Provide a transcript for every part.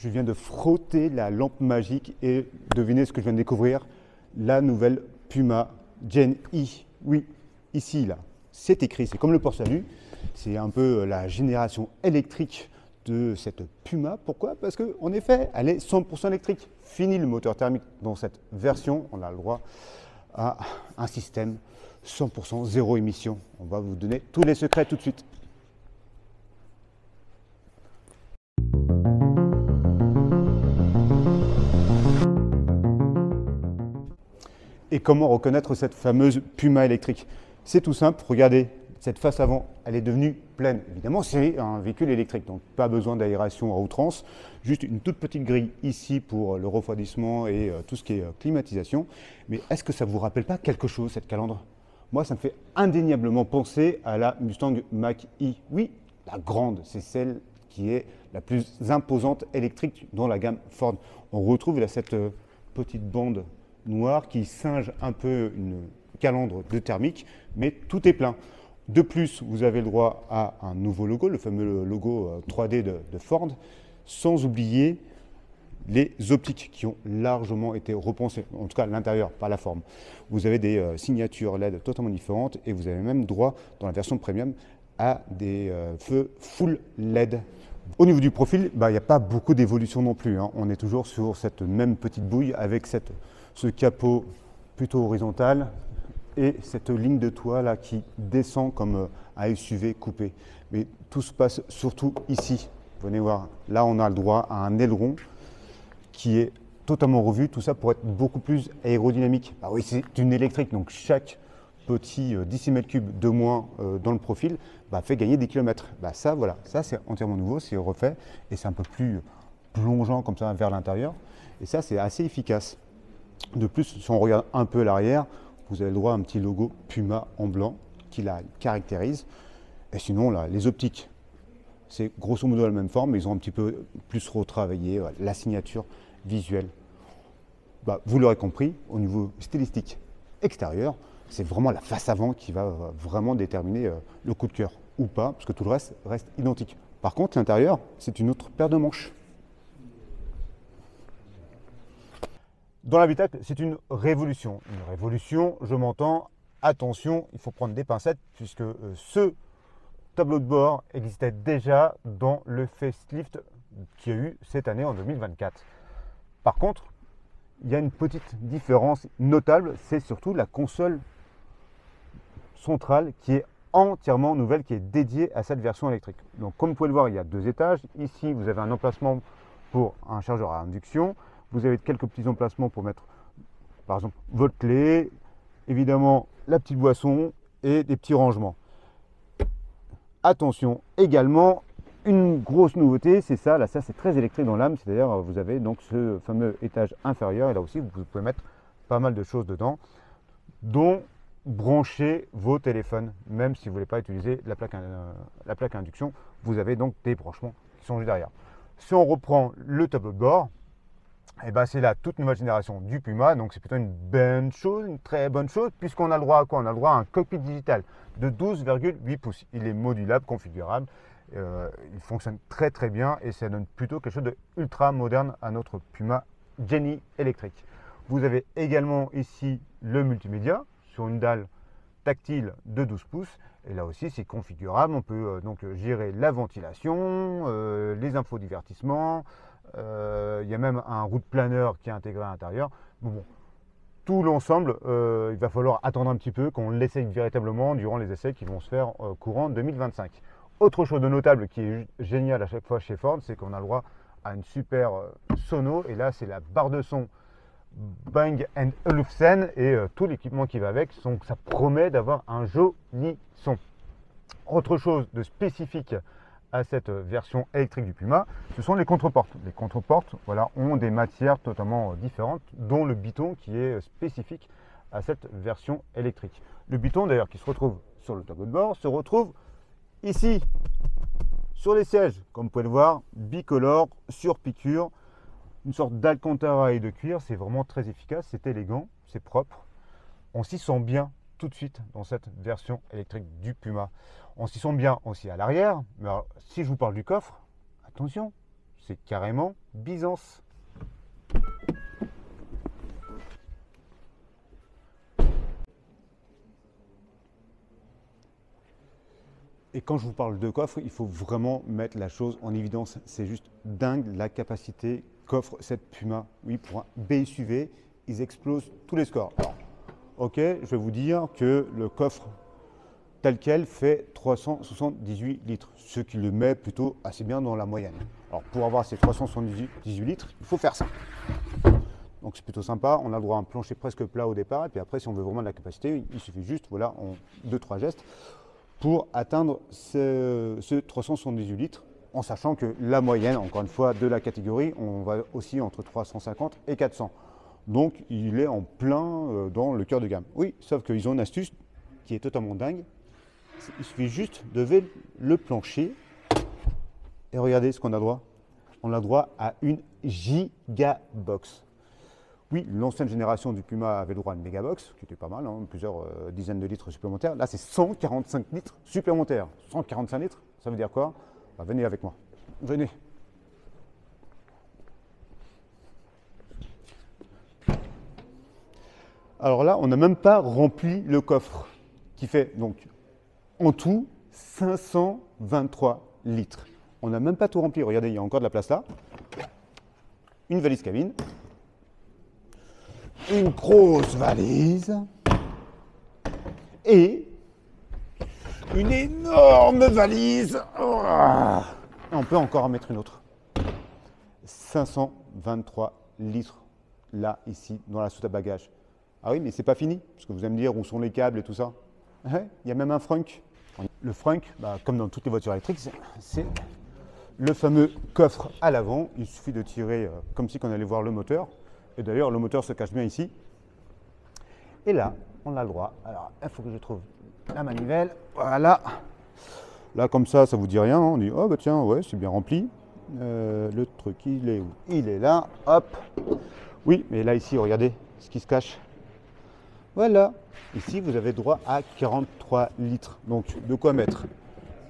Je viens de frotter la lampe magique et devinez ce que je viens de découvrir, la nouvelle Puma Gen E. Oui, ici, là, c'est écrit, c'est comme le Port Salut, c'est un peu la génération électrique de cette Puma. Pourquoi? Parce qu'en effet, elle est 100% électrique. Fini le moteur thermique. Dans cette version, on a le droit à un système 100% zéro émission. On va vous donner tous les secrets tout de suite. Et comment reconnaître cette fameuse Puma électrique? C'est tout simple, regardez, cette face avant, elle est devenue pleine. Évidemment, c'est un véhicule électrique, donc pas besoin d'aération à outrance, juste une toute petite grille ici pour le refroidissement et tout ce qui est climatisation. Mais est-ce que ça ne vous rappelle pas quelque chose, cette calandre? Moi, ça me fait indéniablement penser à la Mustang Mach-E. Oui, la grande, c'est celle qui est la plus imposante électrique dans la gamme Ford. On retrouve là cette petite bande noire qui singe un peu une calandre de thermique, mais tout est plein. De plus, vous avez le droit à un nouveau logo, le fameux logo 3D de Ford, sans oublier les optiques qui ont largement été repensées, en tout cas l'intérieur, pas la forme. Vous avez des signatures LED totalement différentes et vous avez même droit, dans la version premium, à des feux full LED. Au niveau du profil, il n'y a pas beaucoup d'évolution non plus, hein. On est toujours sur cette même petite bouille avec ce capot plutôt horizontal et cette ligne de toit là qui descend comme un SUV coupé. Mais tout se passe surtout ici. Venez voir, là on a le droit à un aileron qui est totalement revu, tout ça pour être beaucoup plus aérodynamique. Ah oui, c'est une électrique, donc chaque petit 10 cm3 de moins dans le profil fait gagner des kilomètres. Ça, voilà, ça c'est entièrement nouveau, c'est refait et c'est un peu plus plongeant comme ça vers l'intérieur. Et ça, c'est assez efficace. De plus, si on regarde un peu l'arrière, vous avez le droit à un petit logo Puma en blanc qui la caractérise. Et sinon, là, les optiques, c'est grosso modo la même forme, mais ils ont un petit peu plus retravaillé la signature visuelle. Vous l'aurez compris, au niveau stylistique extérieur, c'est vraiment la face avant qui va vraiment déterminer le coup de cœur ou pas, parce que tout le reste reste identique. Par contre, l'intérieur, c'est une autre paire de manches. Dans l'habitacle, c'est une révolution. Une révolution, je m'entends, attention, il faut prendre des pincettes puisque ce tableau de bord existait déjà dans le facelift qu'il y a eu cette année en 2024. Par contre, il y a une petite différence notable, c'est surtout la console centrale qui est entièrement nouvelle, qui est dédiée à cette version électrique. Donc comme vous pouvez le voir, il y a deux étages. Ici, vous avez un emplacement pour un chargeur à induction. Vous avez quelques petits emplacements pour mettre, par exemple, votre clé, évidemment la petite boisson et des petits rangements. Attention, également, une grosse nouveauté, c'est ça, là, ça c'est très électrique dans l'âme, c'est-à-dire vous avez donc ce fameux étage inférieur et là aussi vous pouvez mettre pas mal de choses dedans, dont brancher vos téléphones, même si vous ne voulez pas utiliser la plaque à induction, vous avez donc des branchements qui sont juste derrière. Si on reprend le tableau de bord, c'est la toute nouvelle génération du Puma, donc c'est plutôt une bonne chose, une très bonne chose, puisqu'on a le droit à quoi? On a le droit à un cockpit digital de 12,8 pouces. Il est modulable, configurable, il fonctionne très très bien et ça donne plutôt quelque chose de ultra moderne à notre Puma Gen E électrique. Vous avez également ici le multimédia sur une dalle tactile de 12 pouces et là aussi c'est configurable, on peut donc gérer la ventilation, les infodivertissements. Il y a même un route planeur qui est intégré à l'intérieur. Bon, tout l'ensemble, il va falloir attendre un petit peu qu'on l'essaye véritablement durant les essais qui vont se faire courant 2025. Autre chose de notable qui est génial à chaque fois chez Ford, c'est qu'on a le droit à une super sono et là c'est la barre de son Bang & Olufsen et tout l'équipement qui va avec, donc ça promet d'avoir un joli son. Autre chose de spécifique à cette version électrique du Puma, ce sont les contreportes. Les contreportes ont des matières totalement différentes, dont le biton qui est spécifique à cette version électrique. Le biton d'ailleurs qui se retrouve sur le tableau de bord se retrouve ici sur les sièges, comme vous pouvez le voir, bicolore, sur piqûre, une sorte d'alcantara et de cuir, c'est vraiment très efficace, c'est élégant, c'est propre, on s'y sent bien tout de suite dans cette version électrique du Puma. On s'y sent bien aussi à l'arrière, mais alors, si je vous parle du coffre, attention, c'est carrément Byzance. Et quand je vous parle de coffre, il faut vraiment mettre la chose en évidence. C'est juste dingue la capacité qu'offre cette Puma. Oui, pour un BSUV, ils explosent tous les scores. Alors, ok, je vais vous dire que le coffre tel quel fait 378 litres, ce qui le met plutôt assez bien dans la moyenne. Alors pour avoir ces 378 litres, il faut faire ça. Donc c'est plutôt sympa, on a le droit à un plancher presque plat au départ, et puis après si on veut vraiment de la capacité, il suffit juste, voilà, en 2-3 gestes, pour atteindre ce 378 litres, en sachant que la moyenne, encore une fois, de la catégorie, on va aussi entre 350 et 400. Donc il est en plein dans le cœur de gamme. Oui, sauf qu'ils ont une astuce qui est totalement dingue. Il suffit juste de lever le plancher et regardez ce qu'on a droit. On a droit à une Gigabox. Oui, l'ancienne génération du Puma avait le droit à une Megabox, qui était pas mal, hein, plusieurs dizaines de litres supplémentaires. Là, c'est 145 litres supplémentaires. 145 litres, ça veut dire quoi? Bah, venez avec moi. Venez. Alors là, on n'a même pas rempli le coffre, qui fait donc en tout 523 litres. On n'a même pas tout rempli. Regardez, il y a encore de la place là. Une valise cabine. Une grosse valise. Et une énorme valise. Oh, on peut encore en mettre une autre. 523 litres là, ici, dans la soute à bagages. Ah oui, mais c'est pas fini, parce que vous allez me dire où sont les câbles et tout ça. Il y a même un frunk. Le frunk, bah, comme dans toutes les voitures électriques, c'est le fameux coffre à l'avant. Il suffit de tirer comme si on allait voir le moteur. Et d'ailleurs, le moteur se cache bien ici. Et là, on a le droit. Alors, il faut que je trouve la manivelle. Voilà. Là, comme ça vous dit rien. On dit, oh bah tiens, ouais, c'est bien rempli. Le truc, il est où? Il est là. Hop. Oui, mais là, ici, regardez ce qui se cache. Voilà. Ici, vous avez droit à 43 litres. Donc, de quoi mettre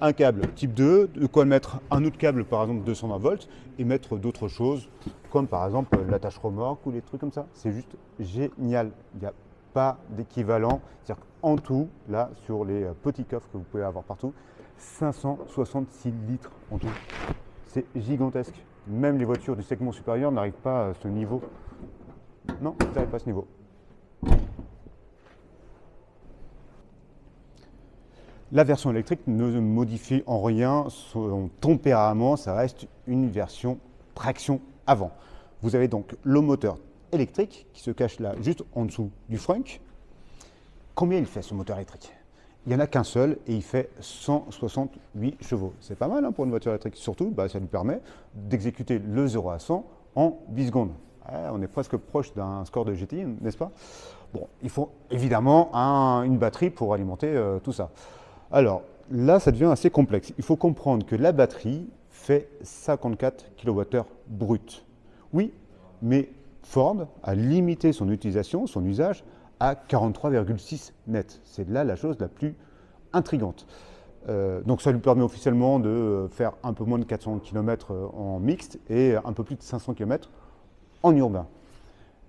un câble type 2, de quoi mettre un autre câble, par exemple 220 volts, et mettre d'autres choses, comme par exemple l'attache remorque ou les trucs comme ça. C'est juste génial. Il n'y a pas d'équivalent. C'est-à-dire qu'en tout, là, sur les petits coffres que vous pouvez avoir partout, 566 litres en tout. C'est gigantesque. Même les voitures du segment supérieur n'arrivent pas à ce niveau. Non, ça n'arrive pas à ce niveau. La version électrique ne modifie en rien son tempérament, ça reste une version traction avant. Vous avez donc le moteur électrique qui se cache là juste en dessous du frunk. Combien il fait ce moteur électrique? Il n'y en a qu'un seul et il fait 168 chevaux. C'est pas mal hein, pour une voiture électrique. Surtout, bah, ça lui permet d'exécuter le 0 à 100 en 8 secondes. Ouais, on est presque proche d'un score de GTI, n'est-ce pas? Bon, il faut évidemment une batterie pour alimenter tout ça. Alors là, ça devient assez complexe. Il faut comprendre que la batterie fait 54 kWh brut. Oui, mais Ford a limité son utilisation, son usage, à 43,6 net. C'est là la chose la plus intrigante. Donc ça lui permet officiellement de faire un peu moins de 400 km en mixte et un peu plus de 500 km en urbain.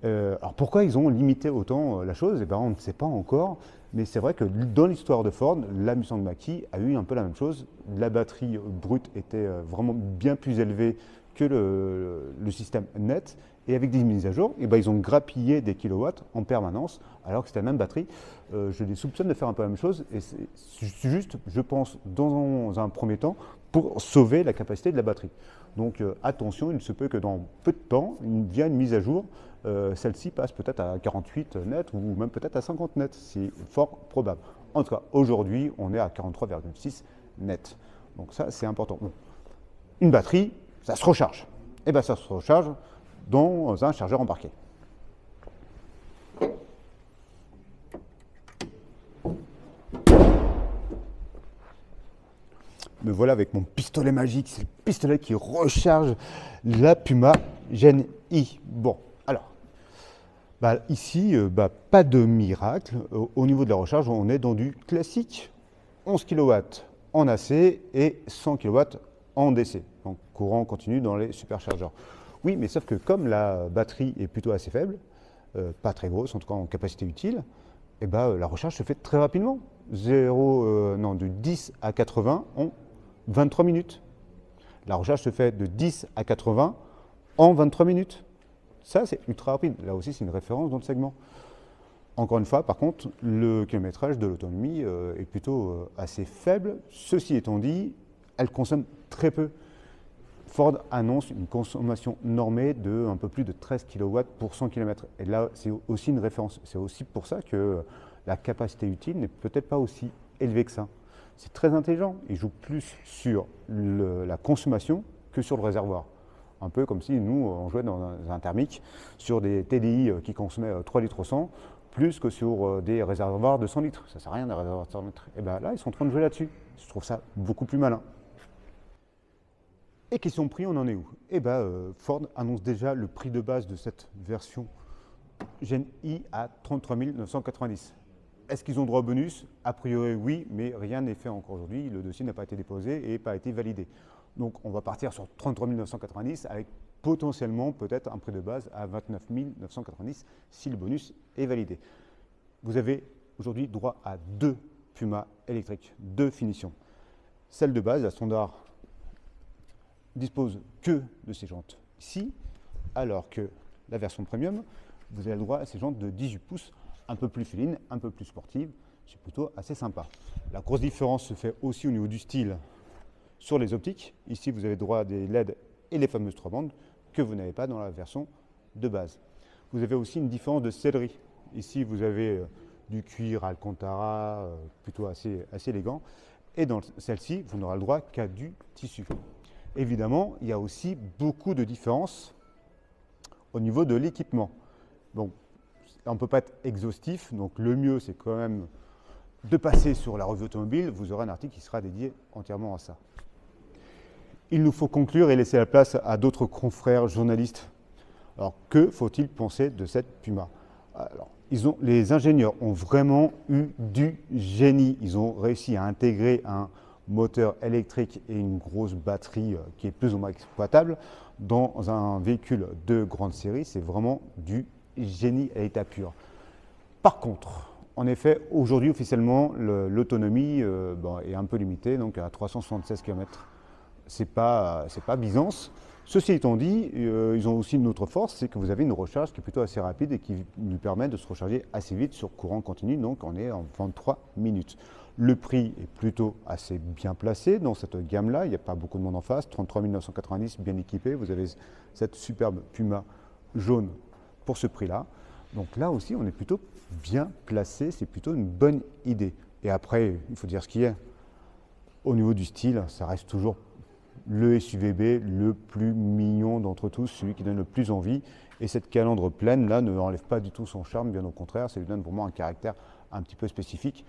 Alors pourquoi ils ont limité autant la chose? Eh ben, on ne sait pas encore, mais c'est vrai que dans l'histoire de Ford, la Mustang Mach-E a eu un peu la même chose. La batterie brute était vraiment bien plus élevée que le système net, et avec des mises à jour, eh ben, ils ont grappillé des kilowatts en permanence, alors que c'était la même batterie. Je les soupçonne de faire un peu la même chose, et c'est juste, je pense, dans un premier temps, pour sauver la capacité de la batterie. Donc attention, il se peut que dans peu de temps, via une mise à jour, celle-ci passe peut-être à 48 net ou même peut-être à 50 net, c'est fort probable. En tout cas, aujourd'hui, on est à 43,6 net. Donc ça, c'est important. Bon. Une batterie, ça se recharge. Et bien ça se recharge dans un chargeur embarqué. Me voilà avec mon pistolet magique, c'est le pistolet qui recharge la Puma Gen I. Bon, alors, bah, ici, pas de miracle. Au niveau de la recharge, on est dans du classique. 11 kW en AC et 100 kW en DC. donc courant continu dans les superchargeurs. Oui, mais sauf que comme la batterie est plutôt assez faible, pas très grosse, en tout cas en capacité utile, eh ben, la recharge se fait très rapidement. De 10 à 80 en 23 minutes. La recharge se fait de 10 à 80 en 23 minutes. Ça, c'est ultra rapide. Là aussi, c'est une référence dans le segment. Encore une fois, par contre, le kilométrage de l'autonomie est plutôt assez faible. Ceci étant dit, elle consomme très peu. Ford annonce une consommation normée de un peu plus de 13 kW pour 100 km. Et là, c'est aussi une référence. C'est aussi pour ça que la capacité utile n'est peut-être pas aussi élevée que ça. C'est très intelligent. Il joue plus sur la consommation que sur le réservoir. Un peu comme si nous, on jouait dans un thermique sur des TDI qui consommaient 3 litres au 100, plus que sur des réservoirs de 100 litres. Ça ne sert à rien, des réservoirs de 100 litres. Et bien là, ils sont en train de jouer là-dessus. Je trouve ça beaucoup plus malin. Et question prix, on en est où? Eh bien, Ford annonce déjà le prix de base de cette version Gen I à 33 990. Est-ce qu'ils ont droit au bonus? A priori, oui, mais rien n'est fait encore aujourd'hui. Le dossier n'a pas été déposé et pas été validé. Donc, on va partir sur 33 990 avec potentiellement peut-être un prix de base à 29 990 si le bonus est validé. Vous avez aujourd'hui droit à 2 Puma électriques, 2 finitions. Celle de base, la standard, dispose que de ces jantes ici, alors que la version premium, vous avez le droit à ces jantes de 18 pouces, un peu plus fines, un peu plus sportives. C'est plutôt assez sympa. La grosse différence se fait aussi au niveau du style sur les optiques. Ici, vous avez droit à des LED et les fameuses 3 bandes que vous n'avez pas dans la version de base. Vous avez aussi une différence de sellerie. Ici, vous avez du cuir Alcantara, plutôt assez élégant. Et dans celle-ci, vous n'aurez le droit qu'à du tissu. Évidemment, il y a aussi beaucoup de différences au niveau de l'équipement. Donc, on ne peut pas être exhaustif, donc le mieux, c'est quand même de passer sur la revue automobile. Vous aurez un article qui sera dédié entièrement à ça. Il nous faut conclure et laisser la place à d'autres confrères journalistes. Alors, que faut-il penser de cette Puma? Alors, les ingénieurs ont vraiment eu du génie. Ils ont réussi à intégrer un moteur électrique et une grosse batterie qui est plus ou moins exploitable dans un véhicule de grande série. C'est vraiment du génie à l'état pur. Par contre, en effet, aujourd'hui officiellement, l'autonomie est un peu limitée, donc à 376 km. C'est pas Byzance. Ceci étant dit, ils ont aussi une autre force, c'est que vous avez une recharge qui est plutôt assez rapide et qui nous permet de se recharger assez vite sur courant continu, donc on est en 23 minutes. Le prix est plutôt assez bien placé dans cette gamme-là, il n'y a pas beaucoup de monde en face, 33 990, bien équipé, vous avez cette superbe Puma jaune pour ce prix-là. Donc là aussi, on est plutôt bien placé, c'est plutôt une bonne idée. Et après, il faut dire ce qu'il y a. Au niveau du style, ça reste toujours le SUVB le plus mignon d'entre tous, celui qui donne le plus envie. Et cette calandre pleine, là, ne enlève pas du tout son charme, bien au contraire, ça lui donne vraiment un caractère un petit peu spécifique.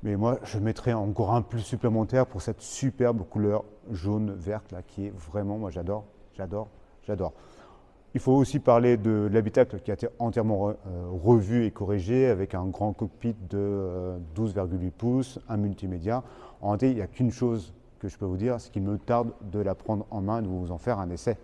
Mais moi, je mettrais encore un plus supplémentaire pour cette superbe couleur jaune-verte, là, qui est vraiment, moi j'adore, j'adore, j'adore. Il faut aussi parler de l'habitacle qui a été entièrement revu et corrigé avec un grand cockpit de 12,8 pouces, un multimédia. En réalité, il n'y a qu'une chose que je peux vous dire, c'est qu'il me tarde de la prendre en main et de vous en faire un essai.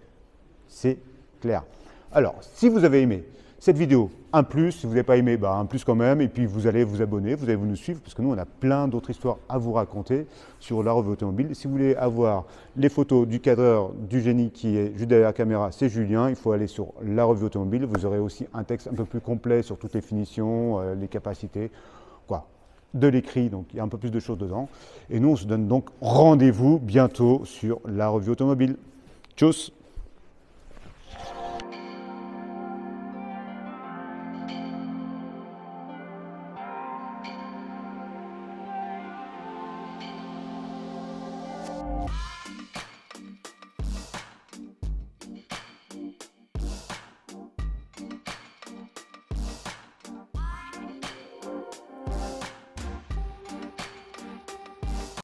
C'est clair. Alors, si vous avez aimé cette vidéo, un plus, si vous n'avez pas aimé, un plus quand même, et puis vous allez vous abonner, vous allez nous suivre, parce que nous, on a plein d'autres histoires à vous raconter sur la revue automobile. Si vous voulez avoir les photos du cadreur du génie qui est juste derrière la caméra, c'est Julien, il faut aller sur la revue automobile. Vous aurez aussi un texte un peu plus complet sur toutes les finitions, les capacités, de l'écrit, donc il y a un peu plus de choses dedans. Et nous, on se donne donc rendez-vous bientôt sur la revue automobile. Tchuss!